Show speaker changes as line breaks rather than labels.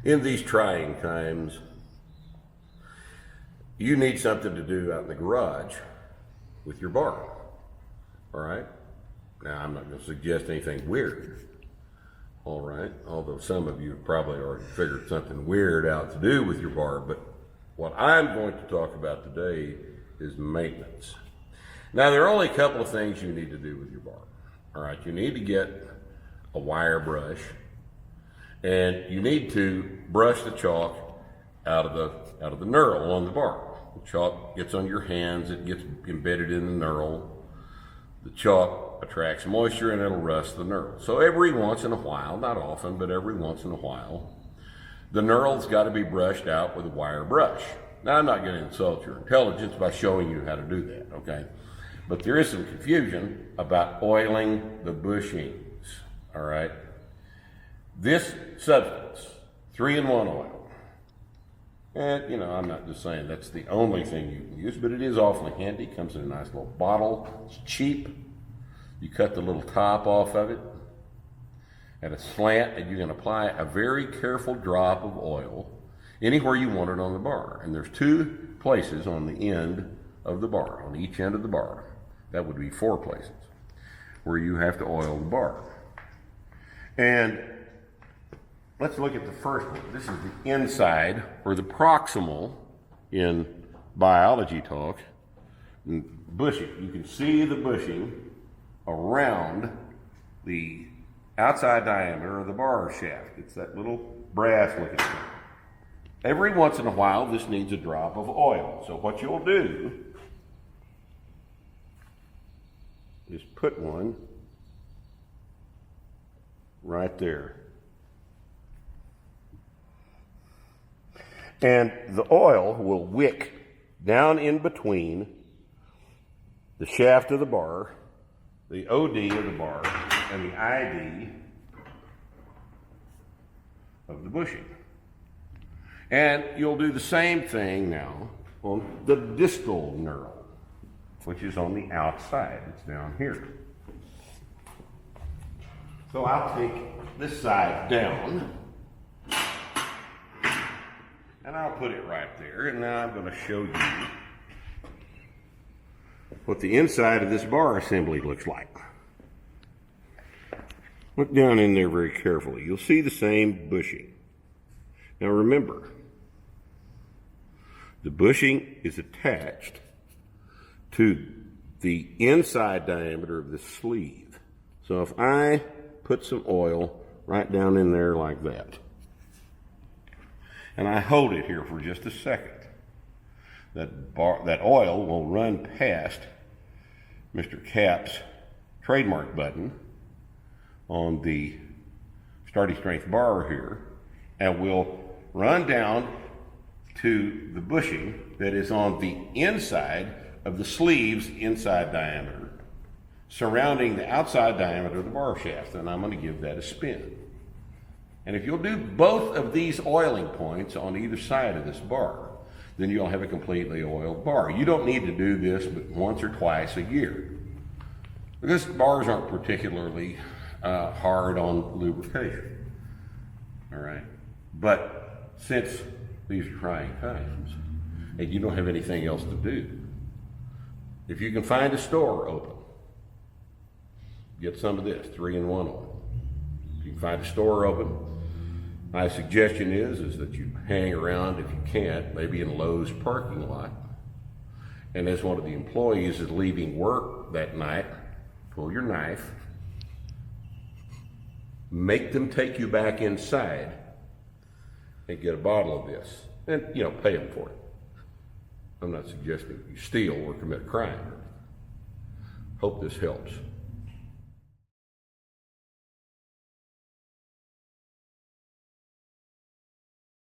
In these trying times, you need something to do out in the garage with your bar, all right? Now, I'm not going to suggest anything weird, all right? Although some of you have probably already figured something weird out to do with your bar, but what I'm going to talk about today is maintenance. Now, there are only a couple of things you need to do with your bar, all right? You need to get a wire brush, and you need to brush the chalk out of the knurl on the bar. The chalk gets on your hands, it gets embedded in the knurl. The chalk attracts moisture and it'll rust the knurl. So every once in a while, not often, but every once in a while, the knurl's got to be brushed out with a wire brush. Now, I'm not going to insult your intelligence by showing you how to do that, okay? But there is some confusion about oiling the bushings, all right? This substance, 3-in-1 oil, and, you know, I'm not just saying that's the only thing you can use, but it is awfully handy. It comes in a nice little bottle. It's cheap. You cut the little top off of it at a slant, and you can apply a very careful drop of oil anywhere you want it on the bar. And there's 2 places on the end of the bar, on each end of the bar. That would be 4 places where you have to oil the bar. And let's look at the first one. This is the inside, or the proximal in biology talk, bushing. You can see the bushing around the outside diameter of the bar shaft. It's that little brass looking thing. Every once in a while, this needs a drop of oil. So what you'll do is put one right there. And the oil will wick down in between the shaft of the bar, the OD of the bar, and the ID of the bushing. And you'll do the same thing now on the distal knurl, which is on the outside. It's down here. So I'll take this side down, and I'll put it right there, and now I'm going to show you what the inside of this bar assembly looks like. Look down in there very carefully. You'll see the same bushing. Now remember, the bushing is attached to the inside diameter of the sleeve. So if I put some oil right down in there like that, and I hold it here for just a second, that oil will run past Mr. Cap's trademark button on the Sturdy Strength bar here, and will run down to the bushing that is on the inside of the sleeve's inside diameter, surrounding the outside diameter of the bar shaft, and I'm going to give that a spin. And if you'll do both of these oiling points on either side of this bar, then you'll have a completely oiled bar. You don't need to do this but once or twice a year, because bars aren't particularly hard on lubrication. All right? But since these are trying times and you don't have anything else to do, if you can find a store open, get some of this 3-in-1 oil. If you can find a store open, my suggestion is that you hang around, if you can't, maybe in Lowe's parking lot, and as one of the employees is leaving work that night, pull your knife, make them take you back inside and get a bottle of this, and, you know, pay them for it. I'm not suggesting you steal or commit a crime. Hope this helps.